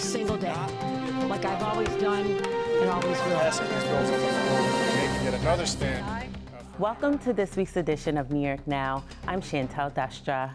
single day, like I've always done and always will. Passing these bills on the floor, making yet another stand. Welcome to this week's edition of New York Now. I'm Chantel Destra.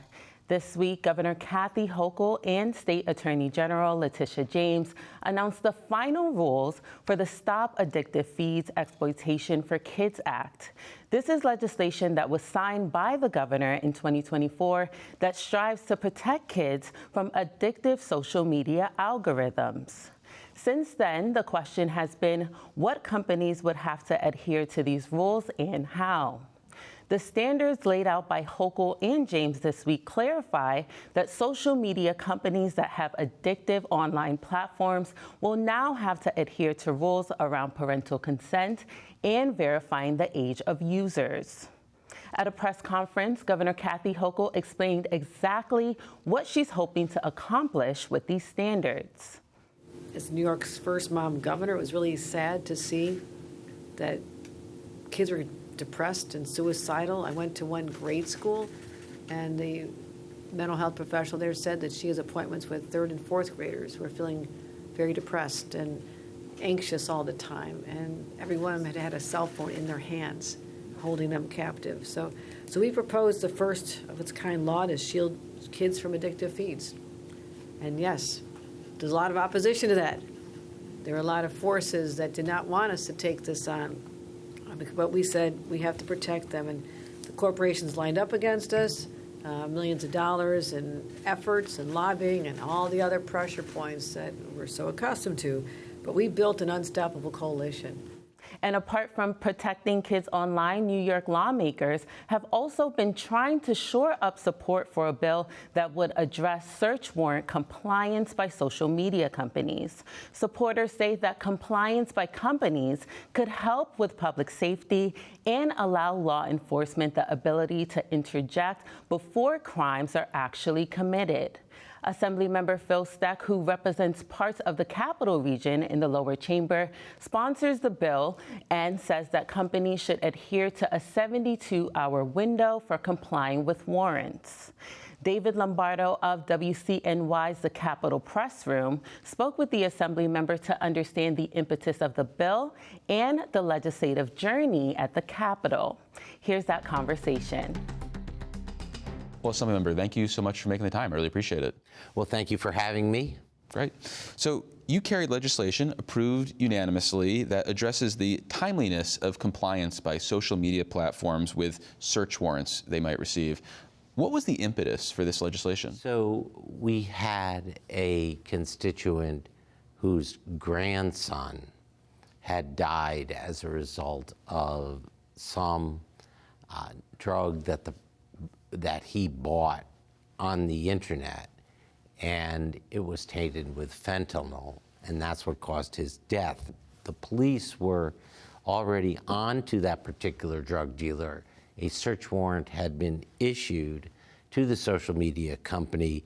This week, Governor Kathy Hochul and State Attorney General Letitia James announced the final rules for the Stop Addictive Feeds Exploitation for Kids Act. This is legislation that was signed by the governor in 2024 that strives to protect kids from addictive social media algorithms. Since then, the question has been what companies would have to adhere to these rules and how. The standards laid out by Hochul and James this week clarify that social media companies that have addictive online platforms will now have to adhere to rules around parental consent and verifying the age of users. At a press conference, Governor Kathy Hochul explained exactly what she's hoping to accomplish with these standards. As New York's first mom governor, it was really sad to see that kids were depressed and suicidal. I went to one grade school, and the mental health professional there said that she has appointments with third and fourth graders who are feeling very depressed and anxious all the time, and every one of them had a cell phone in their hands, holding them captive. So we proposed the first of its kind law to shield kids from addictive feeds. And yes, there's a lot of opposition to that. There are a lot of forces that did not want us to take this on. But we said we have to protect them, and the corporations lined up against us, millions of dollars and efforts and lobbying and all the other pressure points that we're so accustomed to. But we built an unstoppable coalition. And apart from protecting kids online, New York lawmakers have also been trying to shore up support for a bill that would address search warrant compliance by social media companies. Supporters say that compliance by companies could help with public safety and allow law enforcement the ability to interject before crimes are actually committed. Assemblymember Phil Steck, who represents parts of the Capital Region in the lower chamber, sponsors the bill and says that companies should adhere to a 72-hour window for complying with warrants. David Lombardo of WCNY's The Capitol Press Room spoke with the Assemblymember to understand the impetus of the bill and the legislative journey at the Capitol. Here's that conversation. Well, Assemblymember, thank you so much for making the time. I really appreciate it. Well, thank you for having me. Great. So you carried legislation approved unanimously that addresses the timeliness of compliance by social media platforms with search warrants they might receive. What was the impetus for this legislation? So we had a constituent whose grandson had died as a result of some drug that he bought on the internet, and it was tainted with fentanyl, and that's what caused his death. The police were already on to that particular drug dealer. A search warrant had been issued to the social media company,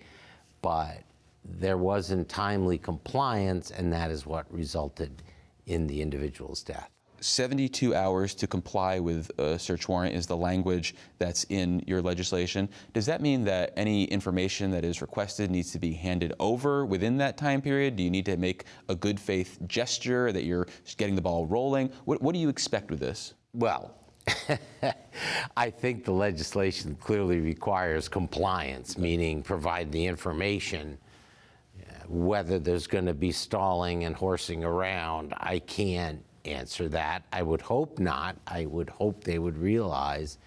but there wasn't timely compliance, and that is what resulted in the individual's death. 72 hours to comply with a search warrant is the language that's in your legislation. Does that mean that any information that is requested needs to be handed over within that time period? Do you need to make a good faith gesture that you're getting the ball rolling? What do you expect with this? Well, I think the legislation clearly requires compliance, meaning provide the information. Whether there's going to be stalling and horsing around, I can't answer that. I would hope not. I would hope they would realize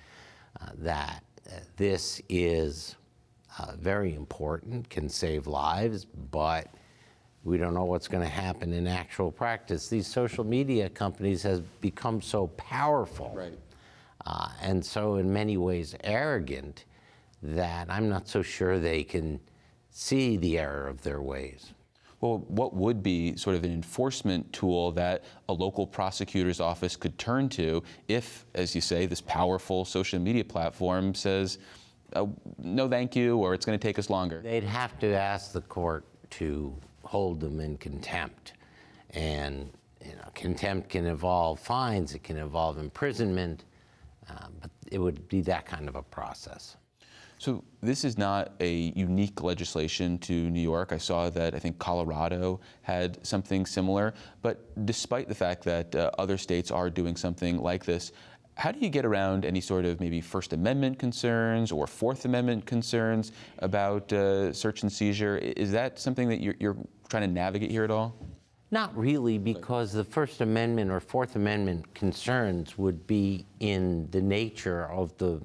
that this is very important, can save lives, but we don't know what's going to happen in actual practice. These social media companies have become so powerful, right, and so in many ways arrogant, that I'm not so sure they can see the error of their ways. Well, what would be sort of an enforcement tool that a local prosecutor's office could turn to if, as you say, this powerful social media platform says, no thank you, or it's going to take us longer? They'd have to ask the court to hold them in contempt. And contempt can involve fines, it can involve imprisonment, but it would be that kind of a process. So this is not a unique legislation to New York. I saw that I think Colorado had something similar. But despite the fact that other states are doing something like this, how do you get around any sort of maybe First Amendment concerns or Fourth Amendment concerns about search and seizure? Is that something that you're trying to navigate here at all? Not really, because the First Amendment or Fourth Amendment concerns would be in the nature of the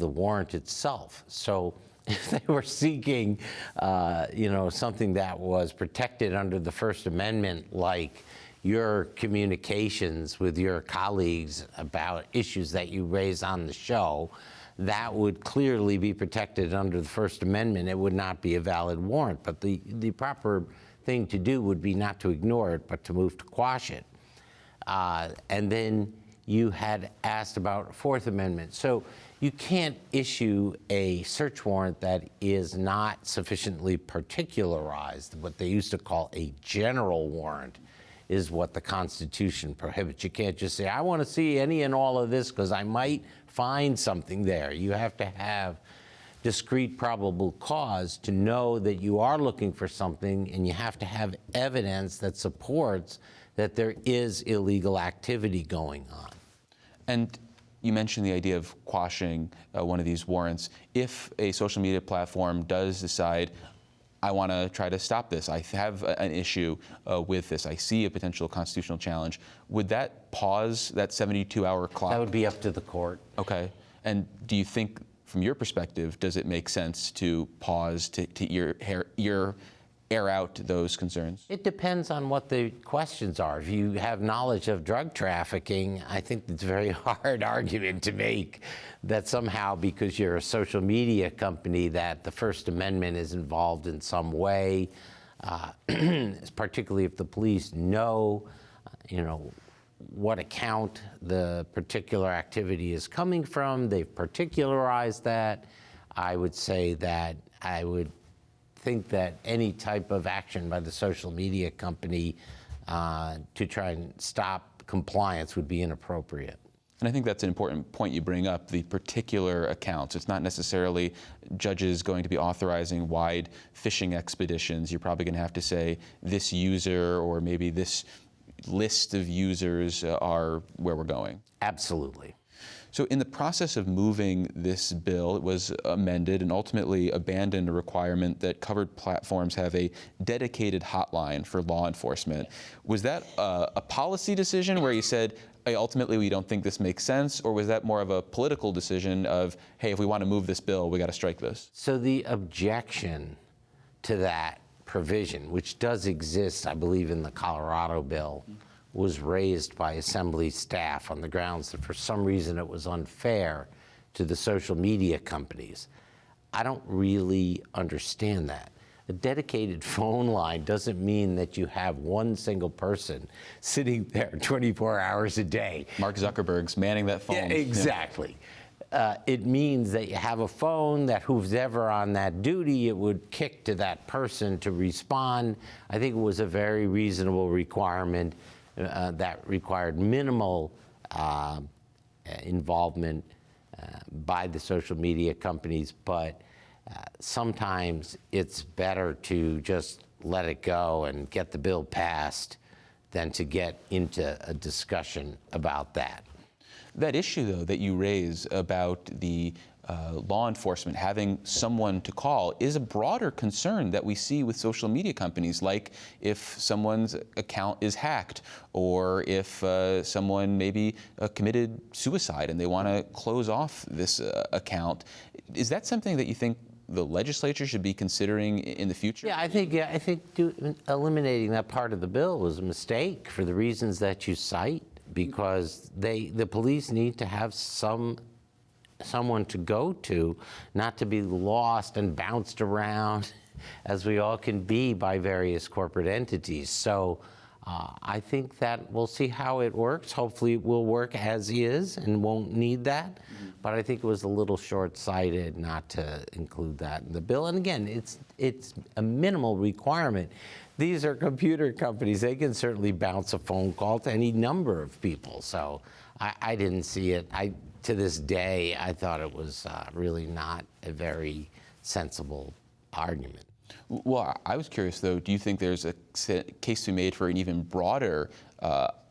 warrant itself. So if they were seeking, something that was protected under the First Amendment, like your communications with your colleagues about issues that you raise on the show, that would clearly be protected under the First Amendment. It would not be a valid warrant. But the proper thing to do would be not to ignore it, but to move to quash it. And then you had asked about Fourth Amendment. So you can't issue a search warrant that is not sufficiently particularized. What they used to call a general warrant is what the Constitution prohibits. You can't just say, I want to see any and all of this because I might find something there. You have to have discrete probable cause to know that you are looking for something, and you have to have evidence that supports that there is illegal activity going on. And you mentioned the idea of quashing one of these warrants. If a social media platform does decide, I want to try to stop this, I have an issue with this, I see a potential constitutional challenge, would that pause that 72-hour clock? That would be up to the court. Okay. And do you think, from your perspective, does it make sense to pause to air out those concerns? It depends on what the questions are. If you have knowledge of drug trafficking, I think it's a very hard argument to make that somehow because you're a social media company that the First Amendment is involved in some way, particularly if the police know, what account the particular activity is coming from. They've particularized that. I would say that I would think that any type of action by the social media company to try and stop compliance would be inappropriate. And I think that's an important point you bring up, the particular accounts. It's not necessarily judges going to be authorizing wide phishing expeditions. You're probably going to have to say this user or maybe this list of users are where we're going. Absolutely. So in the process of moving this bill, it was amended and ultimately abandoned a requirement that covered platforms have a dedicated hotline for law enforcement. Was that a policy decision where you said, hey, ultimately we don't think this makes sense, or was that more of a political decision of, hey, if we want to move this bill, we got to strike this? So the objection to that provision, which does exist, I believe, in the Colorado bill, was raised by Assembly staff on the grounds that for some reason it was unfair to the social media companies. I don't really understand that. A dedicated phone line doesn't mean that you have one single person sitting there 24 hours a day. Mark Zuckerberg's manning that phone. Yeah, exactly. It means that you have a phone that who's ever on that duty, it would kick to that person to respond. I think it was a very reasonable requirement that required minimal involvement by the social media companies, but sometimes it's better to just let it go and get the bill passed than to get into a discussion about that. That issue, though, that you raise about the law enforcement having someone to call is a broader concern that we see with social media companies, like if someone's account is hacked or if someone maybe committed suicide and they want to close off this account. Is that something that you think the legislature should be considering in the future? Yeah, I think eliminating that part of the bill was a mistake for the reasons that you cite, because the police need to have someone to go to, not to be lost and bounced around as we all can be by various corporate entities. So I think that we'll see how it works. Hopefully it will work as is and won't need that. Mm-hmm. But I think it was a little short-sighted not to include that in the bill. And again, it's a minimal requirement. These are computer companies. They can certainly bounce a phone call to any number of people. So I didn't see it. To this day, I thought it was really not a very sensible argument. Well, I was curious, though, do you think there's a case to be made for an even broader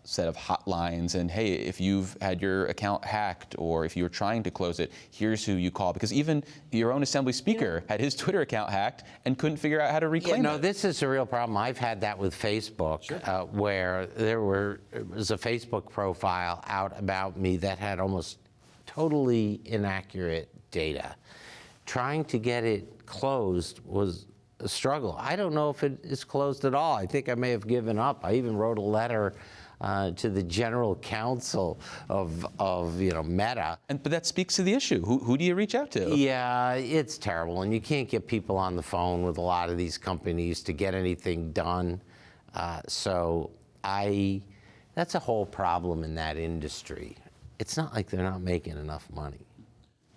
set of hotlines and, hey, if you've had your account hacked or if you're trying to close it, here's who you call? Because even your own Assembly Speaker had his Twitter account hacked and couldn't figure out how to reclaim it. This is a real problem. I've had that with Facebook, where there was a Facebook profile out about me that had almost totally inaccurate data. Trying to get it closed was a struggle. I don't know if it is closed at all. I think I may have given up. I even wrote a letter to the general counsel of Meta. But that speaks to the issue. Who do you reach out to? Yeah, it's terrible, and you can't get people on the phone with a lot of these companies to get anything done. That's a whole problem in that industry. It's not like they're not making enough money.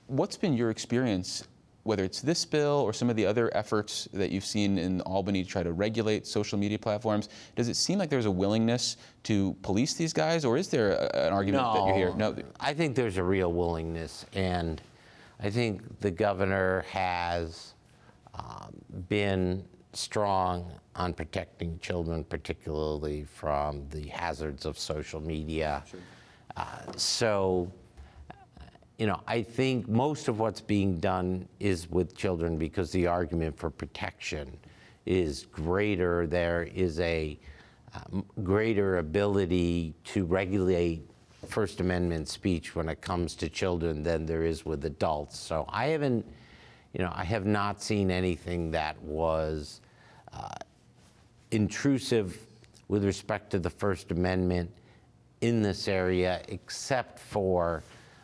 What's been your experience, whether it's this bill or some of the other efforts that you've seen in Albany to try to regulate social media platforms? Does it seem like there's a willingness to police these guys, or is there an argument that you hear? No, I think there's a real willingness, and I think the governor has been strong on protecting children, particularly from the hazards of social media. Sure. I think most of what's being done is with children because the argument for protection is greater. There is a greater ability to regulate First Amendment speech when it comes to children than there is with adults. So I have not seen anything that was intrusive with respect to the First Amendment in this area, except for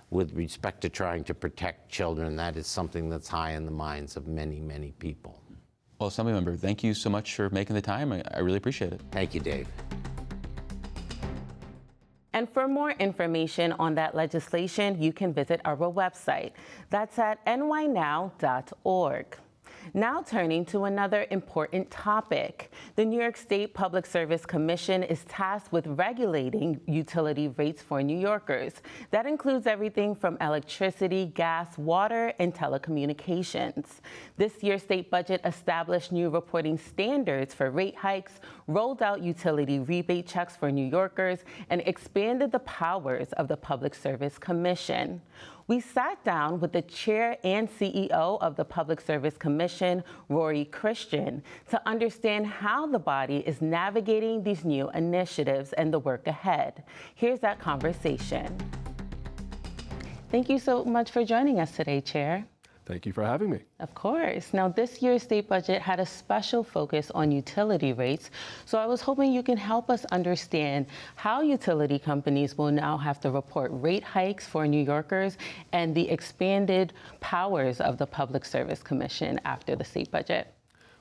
with respect to trying to protect children. That is something that's high in the minds of many, many people. Well, Assemblymember, thank you so much for making the time. I really appreciate it. Thank you, Dave. And for more information on that legislation, you can visit our website. That's at nynow.org. Now turning to another important topic. The New York State Public Service Commission is tasked with regulating utility rates for New Yorkers. That includes everything from electricity, gas, water, and telecommunications. This year's state budget established new reporting standards for rate hikes, rolled out utility rebate checks for New Yorkers, and expanded the powers of the Public Service Commission. We sat down with the chair and CEO of the Public Service Commission, Rory, to understand how the body is navigating these new initiatives and the work ahead. Here's that conversation. Thank you so much for joining us today, Chair. Thank you for having me. Of course. Now, this year's state budget had a special focus on utility rates, so I was hoping you can help us understand how utility companies will now have to report rate hikes for New Yorkers and the expanded powers of the Public Service Commission after the state budget.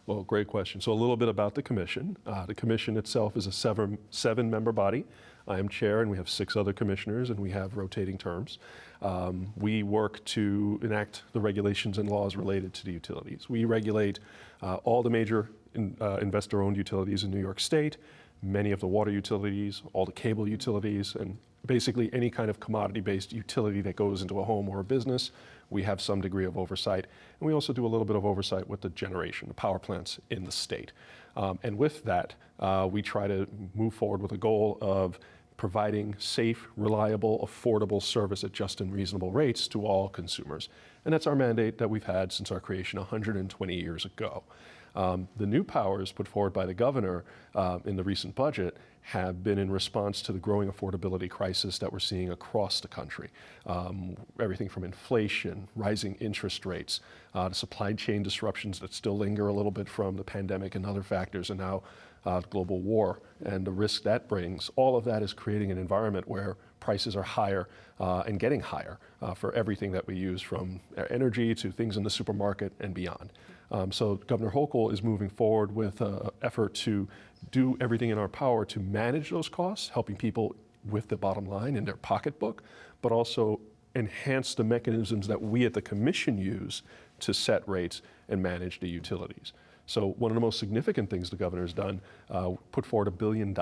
Well, great question. So a little bit about the commission. The commission itself is a seven-member body. I am chair, and we have 6 other commissioners, and we have rotating terms. We work to enact the regulations and laws related to the utilities. We regulate all the major investor-owned utilities in New York State, many of the water utilities, all the cable utilities, and basically any kind of commodity-based utility that goes into a home or a business. We have some degree of oversight. And we also do a little bit of oversight with the generation, the power plants in the state. And with that, we try to move forward with a goal of providing safe, reliable, affordable service at just and reasonable rates to all consumers. And that's our mandate that we've had since our creation 120 years ago. The new powers put forward by the governor in the recent budget have been in response to the growing affordability crisis that we're seeing across the country. Everything from inflation, rising interest rates, to supply chain disruptions that still linger a little bit from the pandemic and other factors, and now global war and the risk that brings. All of that is creating an environment where prices are higher and getting higher for everything that we use, from energy to things in the supermarket and beyond. So Governor Hochul is moving forward with an effort to do everything in our power to manage those costs, helping people with the bottom line in their pocketbook, but also enhance the mechanisms that we at the Commission use to set rates and manage the utilities. So one of the most significant things the governor has done, put forward $1 billion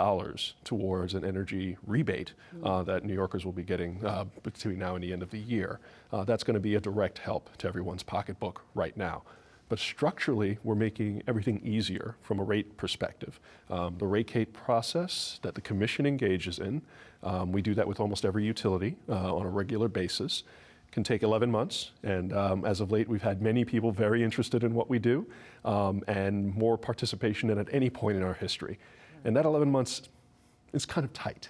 towards an energy rebate that New Yorkers will be getting between now and the end of the year. That's going to be a direct help to everyone's pocketbook right now. But structurally, we're making everything easier from a rate perspective. The rate case process that the commission engages in, we do that with almost every utility on a regular basis, can take 11 months. And as of late, we've had many people very interested in what we do and more participation than at any point in our history. And that 11 months is kind of tight.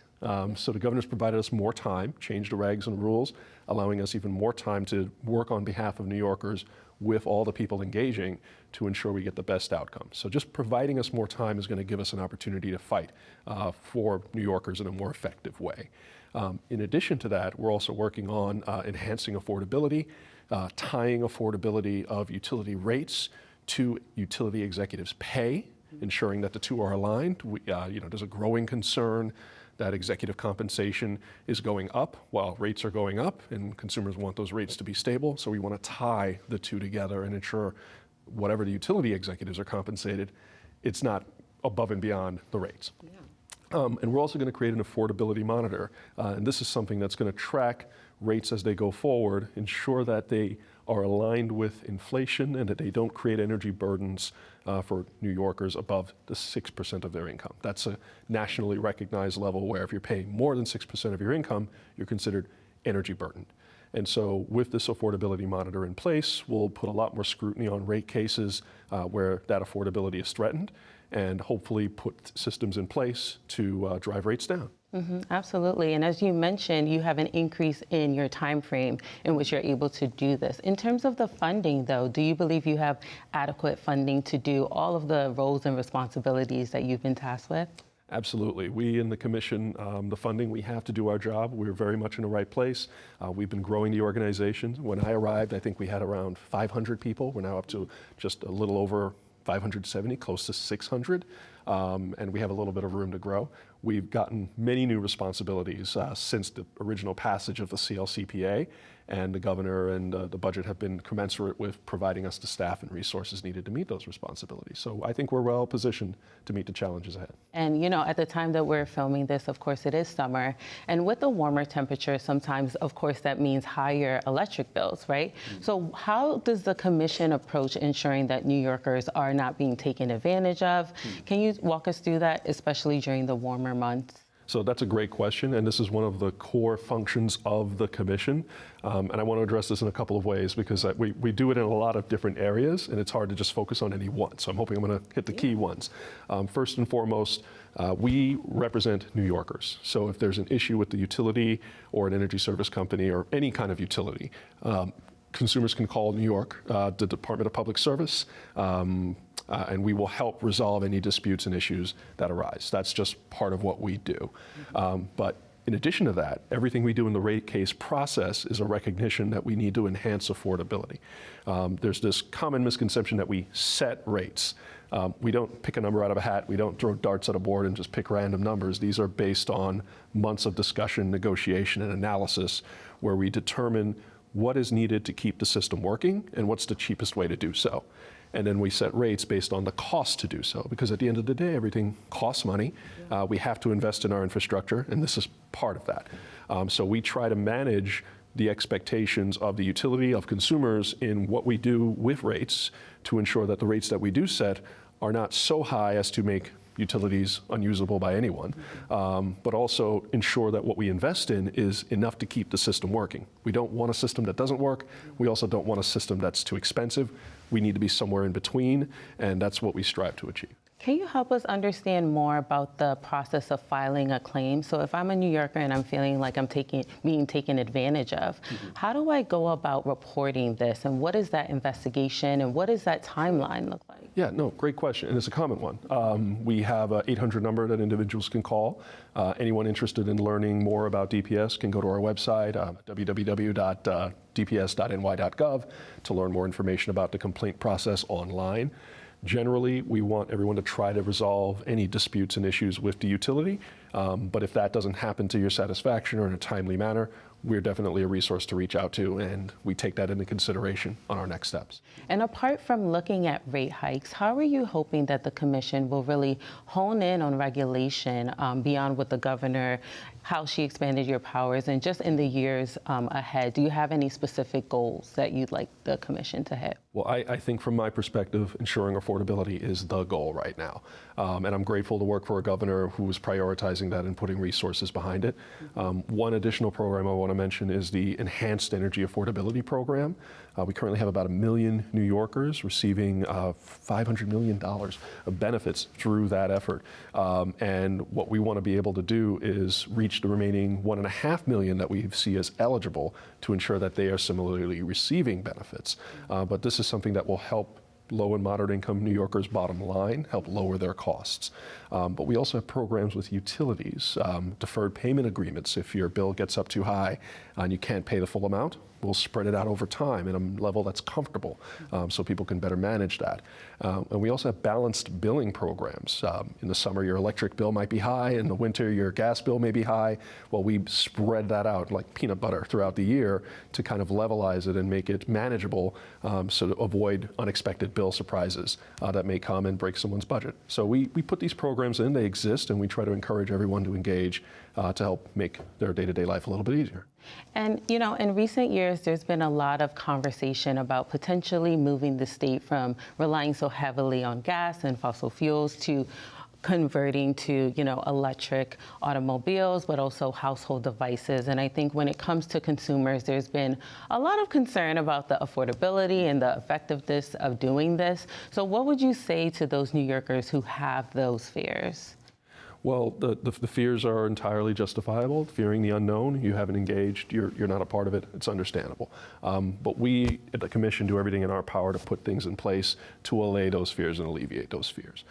So the governor's provided us more time, changed the regs and rules, allowing us even more time to work on behalf of New Yorkers with all the people engaging to ensure we get the best outcome. So just providing us more time is going to give us an opportunity to fight for New Yorkers in a more effective way. In addition to that, we're also working on enhancing affordability, tying affordability of utility rates to utility executives' pay, ensuring that the two are aligned. There's a growing concern that executive compensation is going up while rates are going up, and consumers want those rates to be stable. So we want to tie the two together and ensure whatever the utility executives are compensated, it's not above and beyond the rates. Yeah. And we're also going to create an affordability monitor. And this is something that's going to track rates as they go forward, ensure that they are aligned with inflation and that they don't create energy burdens for New Yorkers above the 6% of their income. That's a nationally recognized level where if you're paying more than 6% of your income, you're considered energy burdened. And so with this affordability monitor in place, we'll put a lot more scrutiny on rate cases where that affordability is threatened, and hopefully put systems in place to drive rates down. Mm-hmm, absolutely. And as you mentioned, you have an increase in your time frame in which you're able to do this. In terms of the funding, though, do you believe you have adequate funding to do all of the roles and responsibilities that you've been tasked with? Absolutely. We in the commission, the funding, we have to do our job. We're very much in the right place. We've been growing the organization. When I arrived, I think we had around 500 people. We're now up to just a little over 570, close to 600, and we have a little bit of room to grow. We've gotten many new responsibilities since the original passage of the CLCPA, and the governor and the budget have been commensurate with providing us the staff and resources needed to meet those responsibilities. So I think we're well positioned to meet the challenges ahead. And at the time that we're filming this, of course, it is summer. And with the warmer temperature, sometimes, of course, that means higher electric bills, right? Mm-hmm. So how does the commission approach ensuring that New Yorkers are not being taken advantage of? Mm-hmm. Can you walk us through that, especially during the warmer months? So that's a great question, and this is one of the core functions of the commission. And I want to address this in a couple of ways because we do it in a lot of different areas, and it's hard to just focus on any one. So I'm hoping I'm going to hit the key ones. First and foremost, we represent New Yorkers. So if there's an issue with the utility or an energy service company or any kind of utility, consumers can call New York, the Department of Public Service, and we will help resolve any disputes and issues that arise. That's just part of what we do. But in addition to that, everything we do in the rate case process is a recognition that we need to enhance affordability. There's this common misconception that we set rates. We don't pick a number out of a hat. We don't throw darts at a board and just pick random numbers. These are based on months of discussion, negotiation, and analysis where we determine what is needed to keep the system working and what's the cheapest way to do so. And then we set rates based on the cost to do so, because at the end of the day, everything costs money. We have to invest in our infrastructure, and this is part of that. So we try to manage the expectations of the utility, of consumers in what we do with rates to ensure that the rates that we do set are not so high as to make utilities unusable by anyone, but also ensure that what we invest in is enough to keep the system working. We don't want a system that doesn't work. We also don't want a system that's too expensive. We need to be somewhere in between, and that's what we strive to achieve. Can you help us understand more about the process of filing a claim? So if I'm a New Yorker and I'm feeling like I'm being taken advantage of, how do I go about reporting this? And what is that investigation? And what does that timeline look like? Yeah, no, great question. And it's a common one. We have an 800 number that individuals can call. Anyone interested in learning more about DPS can go to our website, www.dps.ny.gov, to learn more information about the complaint process online. Generally, we want everyone to try to resolve any disputes and issues with the utility But if that doesn't happen to your satisfaction or in a timely manner, we're definitely a resource to reach out to, and we take that into consideration on our next steps. And apart from looking at rate hikes, how are you hoping that the commission will really hone in on regulation beyond what the governor, how she expanded your powers, and just in the years ahead? Do you have any specific goals that you'd like the commission to hit? Well, I think from my perspective, ensuring affordability is the goal right now. And I'm grateful to work for a governor who is prioritizing that and putting resources behind it. One additional program I want to mention is the Enhanced Energy Affordability Program. We currently have about 1 million New Yorkers receiving $500 million of benefits through that effort. And what we want to be able to do is reach the remaining 1.5 million that we see as eligible to ensure that they are similarly receiving benefits. But this is something that will help low and moderate income New Yorkers' bottom line, help lower their costs. But we also have programs with utilities, deferred payment agreements. If your bill gets up too high and you can't pay the full amount, we'll spread it out over time at a level that's comfortable so people can better manage that. And we also have balanced billing programs. In the summer, your electric bill might be high. In the winter, your gas bill may be high. Well, we spread that out like peanut butter throughout the year to kind of levelize it and make it manageable so to avoid unexpected bill surprises that may come and break someone's budget. So we put these programs in, they exist, and we try to encourage everyone to engage to help make their day-to-day life a little bit easier. And, you know, in recent years, there's been a lot of conversation about potentially moving the state from relying so heavily on gas and fossil fuels to converting to, you know, electric automobiles, but also household devices. And I think when it comes to consumers, there's been a lot of concern about the affordability and the effectiveness of doing this. So what would you say to those New Yorkers who have those fears? Well, the fears are entirely justifiable. Fearing the unknown, you haven't engaged, you're not a part of it, it's understandable. But we at the Commission do everything in our power to put things in place to allay those fears and alleviate those fears.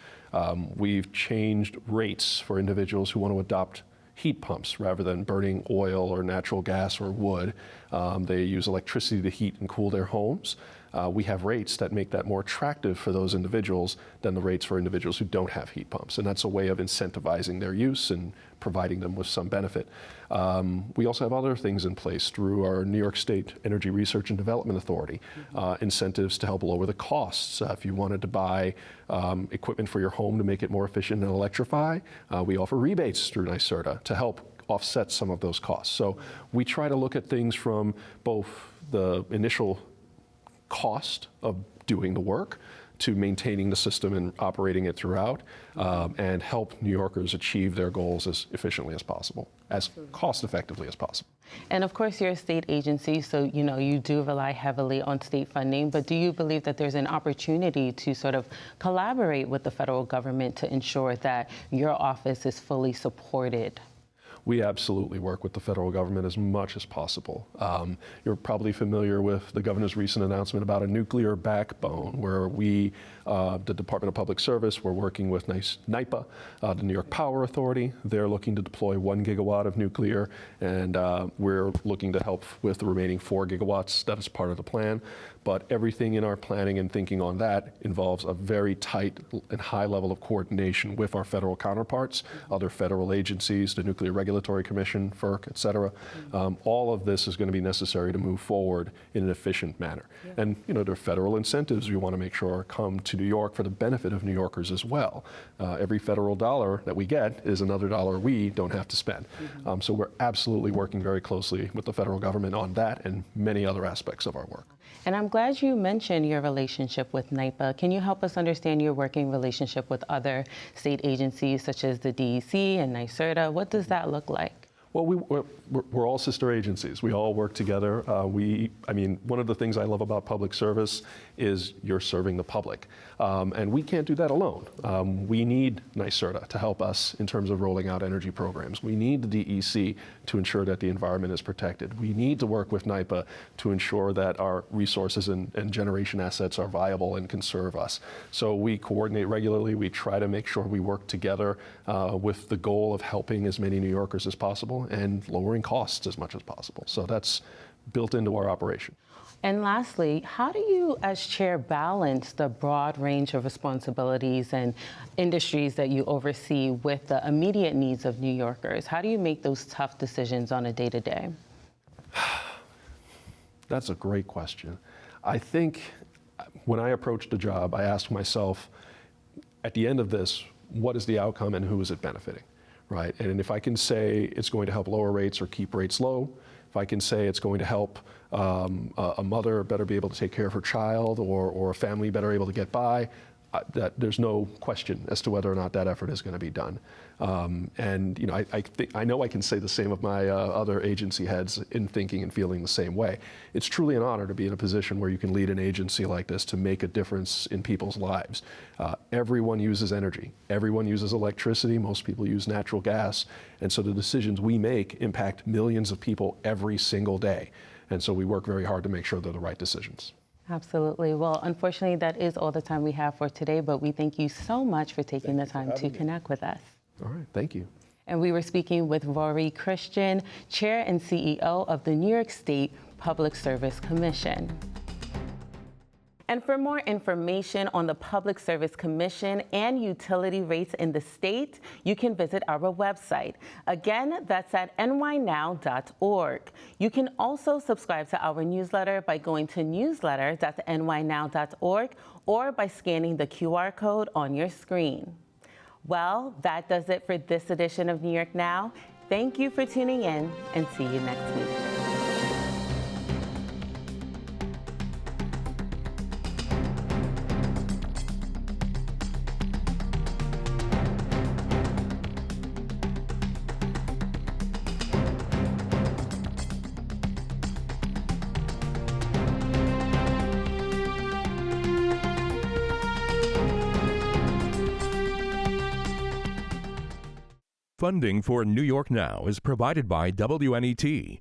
We've changed rates for individuals who want to adopt heat pumps rather than burning oil or natural gas or wood. They use electricity to heat and cool their homes. We have rates that make that more attractive for those individuals than the rates for individuals who don't have heat pumps. And that's a way of incentivizing their use and providing them with some benefit. We also have other things in place through our New York State Energy Research and Development Authority, incentives to help lower the costs. If you wanted to buy equipment for your home to make it more efficient and electrify, we offer rebates through NYSERDA to help offset some of those costs. So we try to look at things from both the initial cost of doing the work to maintaining the system and operating it throughout, and help New Yorkers achieve their goals as efficiently as possible, as cost effectively as possible. And of course, you're a state agency, so you know you do rely heavily on state funding, but do you believe that there's an opportunity to sort of collaborate with the federal government to ensure that your office is fully supported? We absolutely work with the federal government as much as possible. You're probably familiar with the governor's recent announcement about a nuclear backbone, where we, the Department of Public Service, we're working with NYPA, the New York Power Authority. They're looking to deploy 1 gigawatt of nuclear, and we're looking to help with the remaining 4 gigawatts. That is part of the plan. But everything in our planning and thinking on that involves a very tight and high level of coordination with our federal counterparts, other federal agencies, the Nuclear Regulatory Commission, FERC, et cetera. All of this is going to be necessary to move forward in an efficient manner. Yeah. And you know, there are federal incentives we want to make sure come to New York for the benefit of New Yorkers as well. Every federal dollar that we get is another dollar we don't have to spend. So we're absolutely working very closely with the federal government on that and many other aspects of our work. And I'm glad you mentioned your relationship with NYPA. Can you help us understand your working relationship with other state agencies such as the DEC and NYSERDA? What does that look like? Well, we're all sister agencies. We all work together. I mean, one of the things I love about public service is you're serving the public. And we can't do that alone. We need NYSERDA to help us in terms of rolling out energy programs. We need the DEC to ensure that the environment is protected. We need to work with NYPA to ensure that our resources and generation assets are viable and can serve us. So we coordinate regularly. We try to make sure we work together with the goal of helping as many New Yorkers as possible possible and lowering costs as much as possible. So that's built into our operation. And lastly, how do you, as chair, balance the broad range of responsibilities and industries that you oversee with the immediate needs of New Yorkers? How do you make those tough decisions on a day-to-day? That's a great question. I think when I approached the job, I asked myself, at the end of this, what is the outcome and who is it benefiting, right? And if I can say it's going to help lower rates or keep rates low, if I can say it's going to help a mother better be able to take care of her child, or a family better able to get by, that there's no question as to whether or not that effort is going to be done. And you know, I know I can say the same of my other agency heads in thinking and feeling the same way. It's truly an honor to be in a position where you can lead an agency like this to make a difference in people's lives. Everyone uses energy. Everyone uses electricity. Most people use natural gas. And so the decisions we make impact millions of people every single day. And so we work very hard to make sure they're the right decisions. Absolutely. Well, unfortunately, that is all the time we have for today, but we thank you so much for taking the time to connect with us. All right, thank you. And we were speaking with Rory Christian, Chair and CEO of the New York State Public Service Commission. And for more information on the Public Service Commission and utility rates in the state, you can visit our website. Again, that's at nynow.org. You can also subscribe to our newsletter by going to newsletter.nynow.org or by scanning the QR code on your screen. Well, that does it for this edition of New York Now. Thank you for tuning in, and see you next week. Funding for New York Now is provided by WNET,